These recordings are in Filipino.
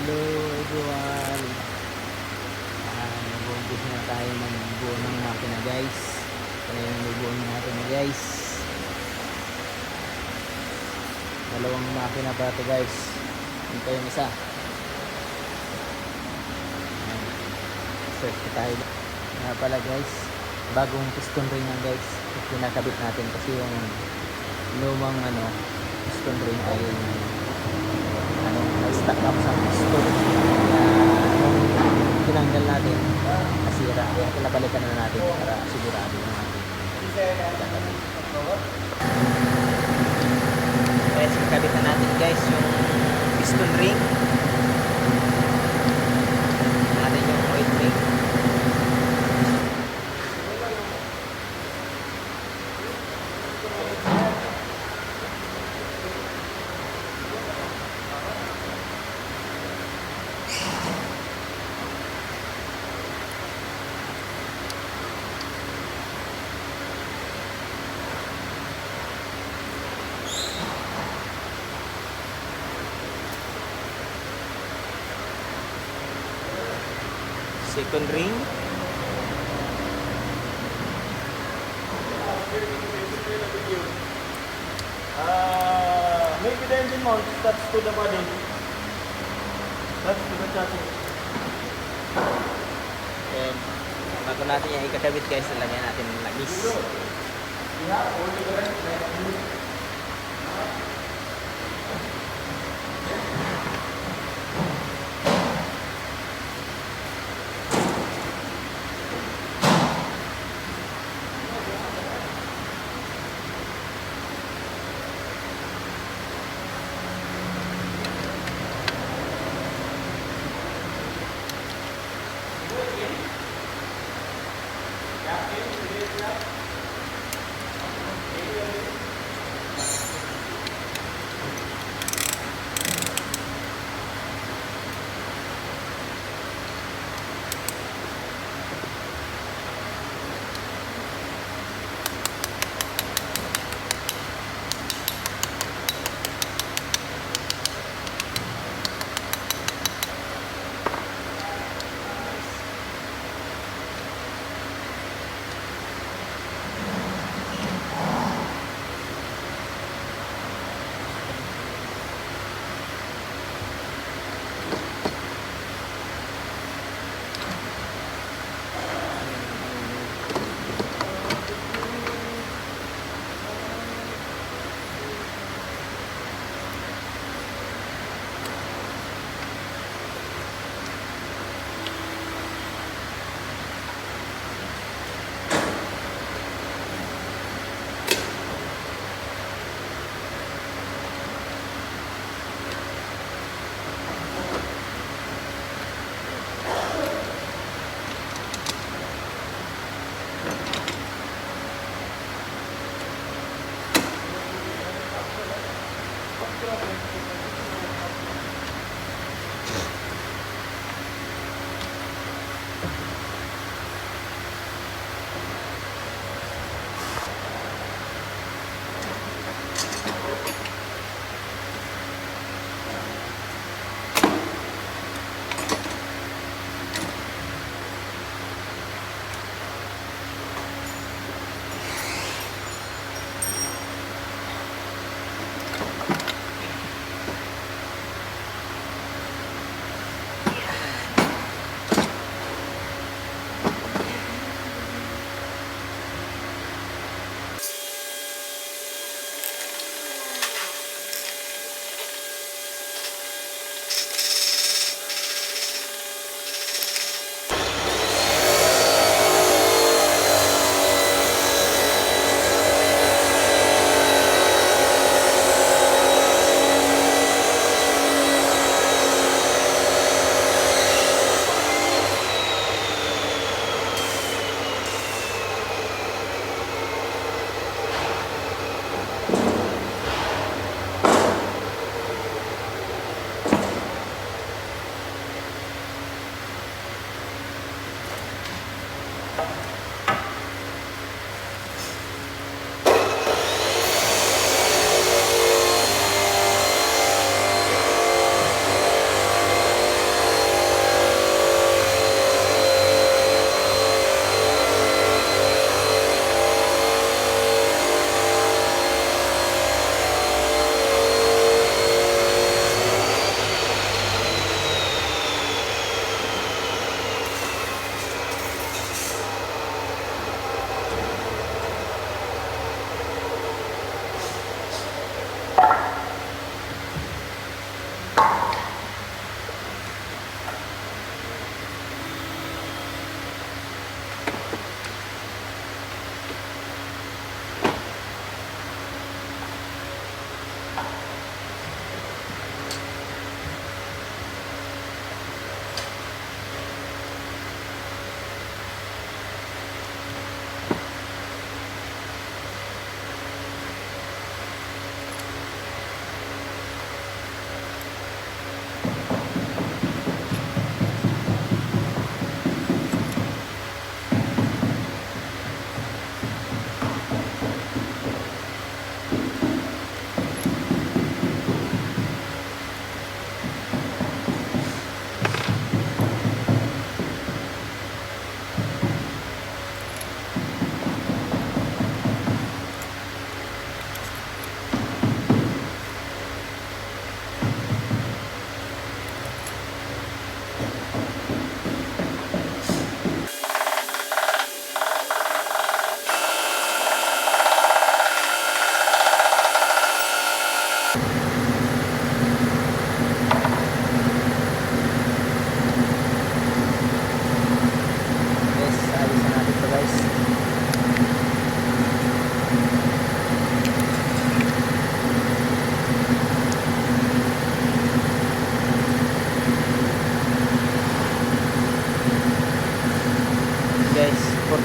Hello everyone. Nag-uumpis na tayo magbuo ng makina guys. Kaya yung bubuo natin na guys. Dalawang makina pa ito guys. Ito yung isa. Search tayo. Nga pala guys, bagong piston ring yan guys. Pinakabit natin kasi yung lumang piston ring ay na-stuck up sa piston. Kaya tinanggal natin, nasira. Kaya pinabalikan na natin para sigurado yung ating kakabit. Guys, kakabit na natin guys yung piston ring. Natin yung oil ring. Second ring. Maybe the engine mount touch to the body. Touch to the chassis. Then, bago natin yung ikakabit guys, nalagyan natin ng langis. Yeah, only the rest.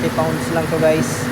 40 pounds lang to guys.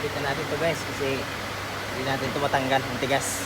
Kita natin to guys kasi hindi natin ito matanggal, ang tigas.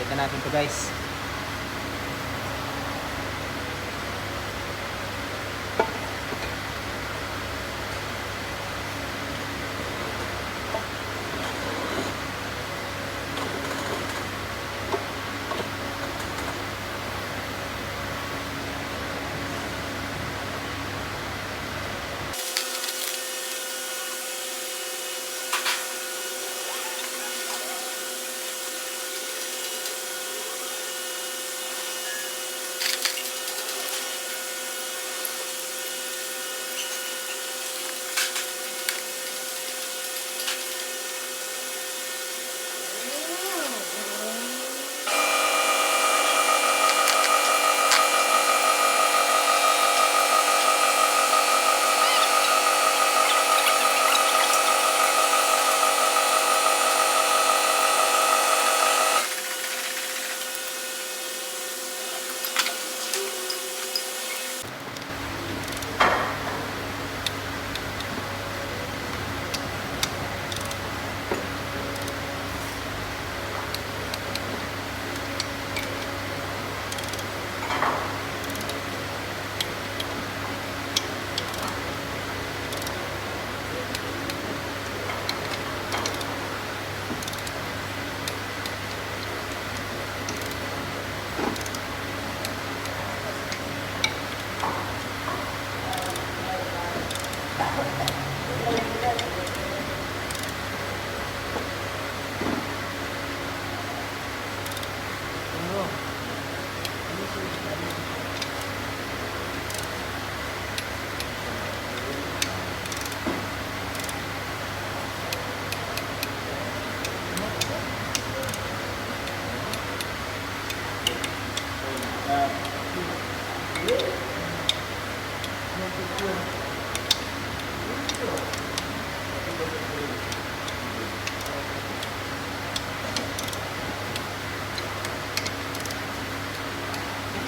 Palitan natin to guys.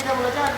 Kita mula dyan.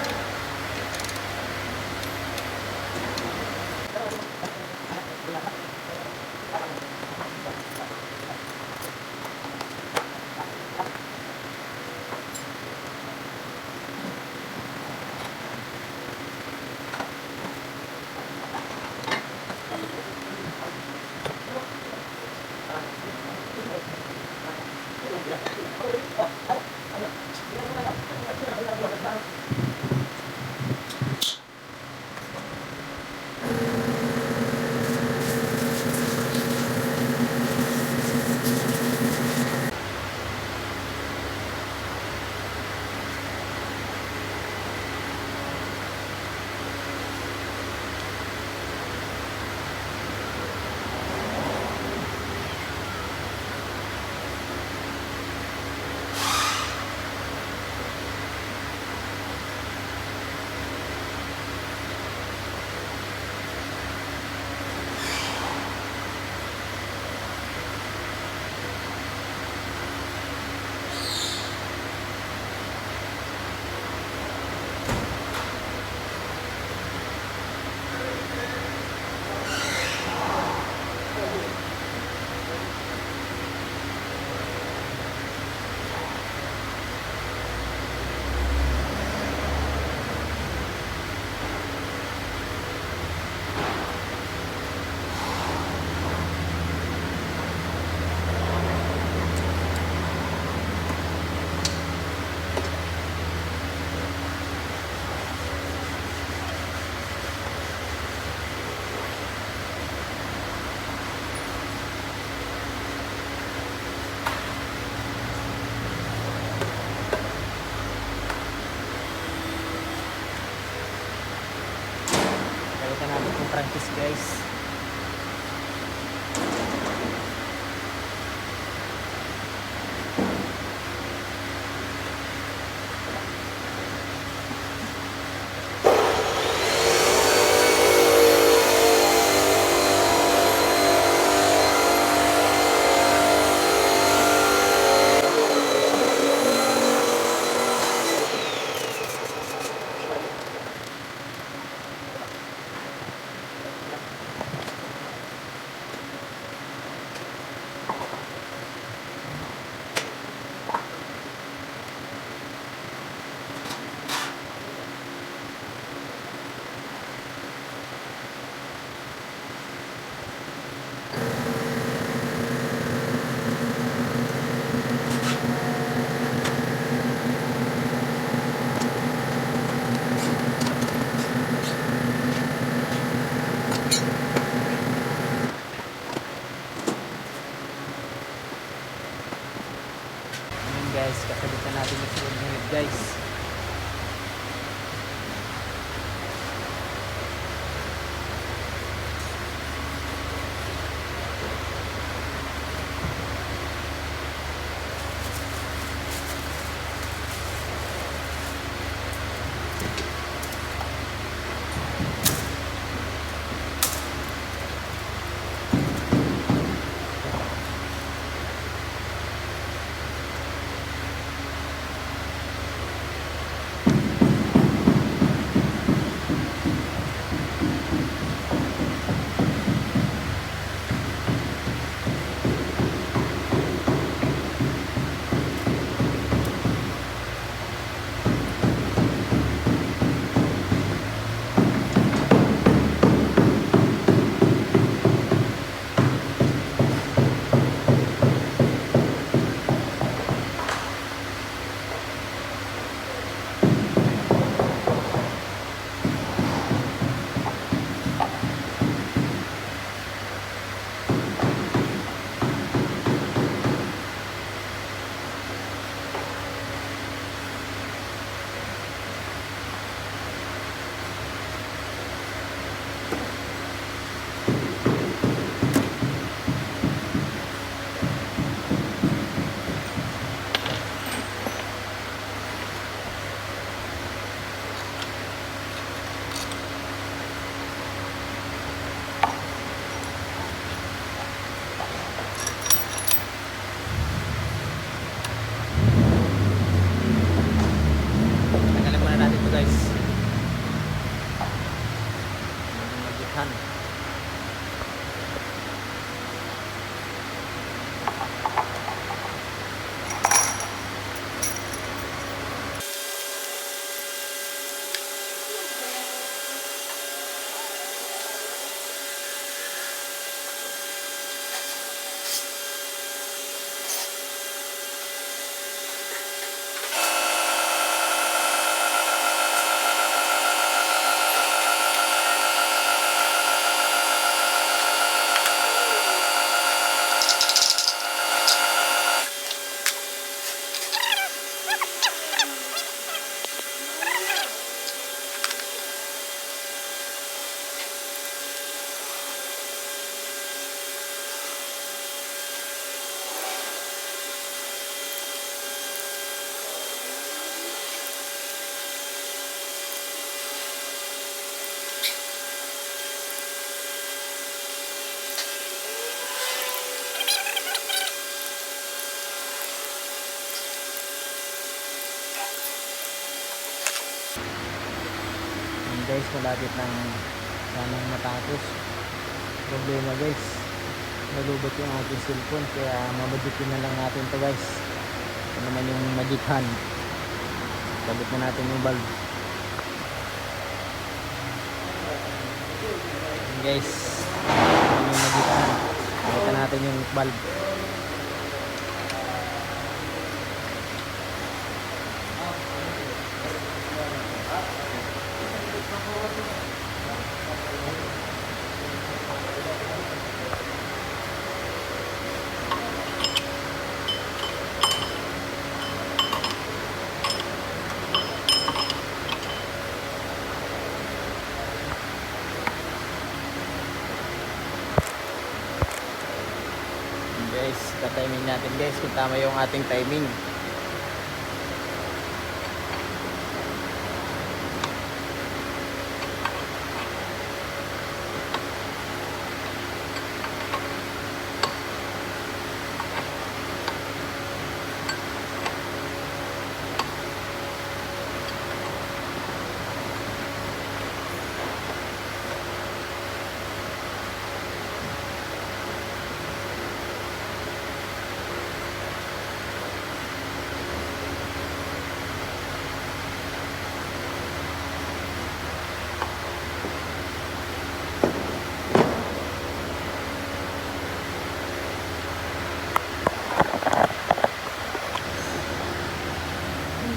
Palitan natin itong crankcase guys. guys. Tanggalin muna natin ito guys. Magitan. Guys, malapit ng sanang matapos. Problema guys, nalubot yung ating cellphone, kaya mamagitin na lang natin to guys. Ito naman yung magitan. Kabit na natin yung bulb. Guys, ito yung magitan. Kabit na natin yung bulb. Guys, ka-timing natin guys kung tama yung ating timing.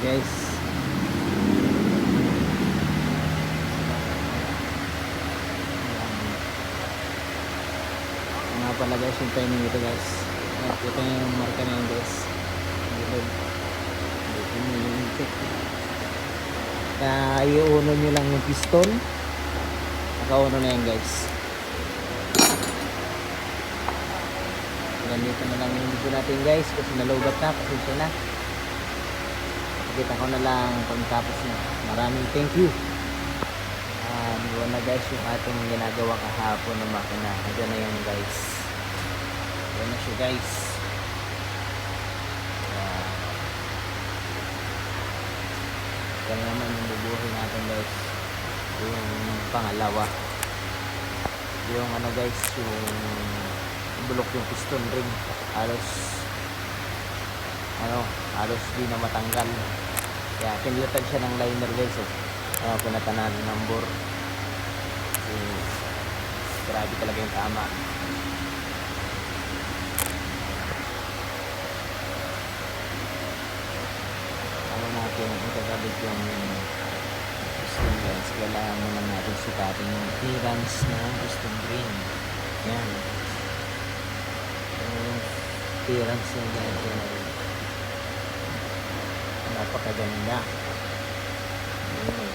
Guys, nga pala guys yung timing ito guys. At ito yung marka na yun guys. Ito yung check. Kaya iuno nyo lang yung piston. Nakauno na yan guys. Ganito na lang yung video natin guys kasi nalobat na, pasensya na. Kita ko na lang pagtapos na. Maraming thank you. Yun na guys yung ating ginagawa kahapon ng makina. Diyan na yan guys. Yan na siya guys. Yan naman yung bubuhay natin guys. Yung pangalawa. Yung ano guys, yung bulok yung piston ring. Halos di na matanggal. Kaya pinlatan siya ng liner guys. Pinatanan ng number. Grabe talaga yung tama. Ako natin ikagabit yung piston guys. Kailangan naman natin sukatin yung clearance ng piston ring. Yan. Yung clearance niya guys. Napakaganda. Yun.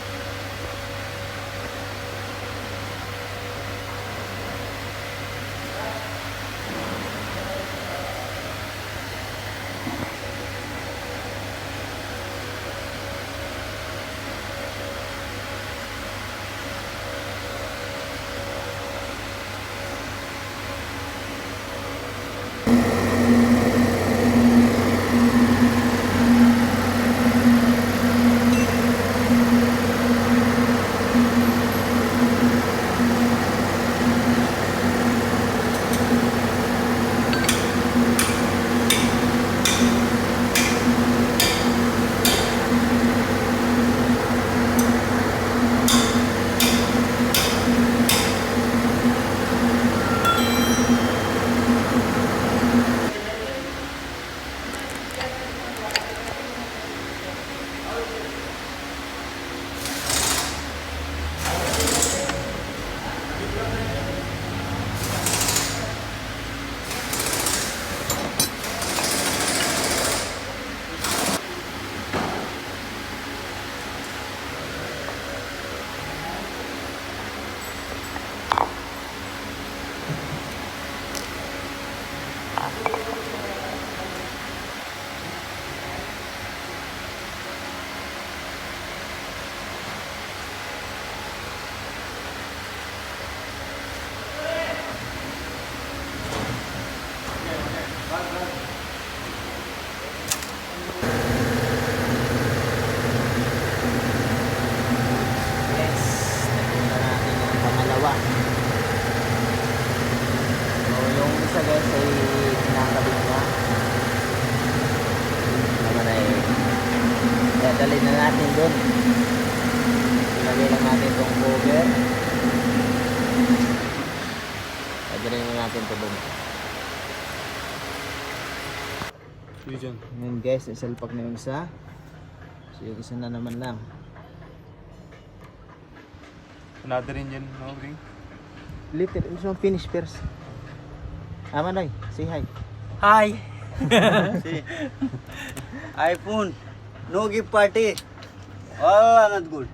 Dalhin na natin doon. Ilagay lang natin itong cover. Dalhin na natin ito doon. Ngayon guys, isalpak na yung isa. So yung isa na naman lang. Another engine, no ring? Little, yung finish first. Manoy, say hi. Hi. iPhone. No gift party. All not good.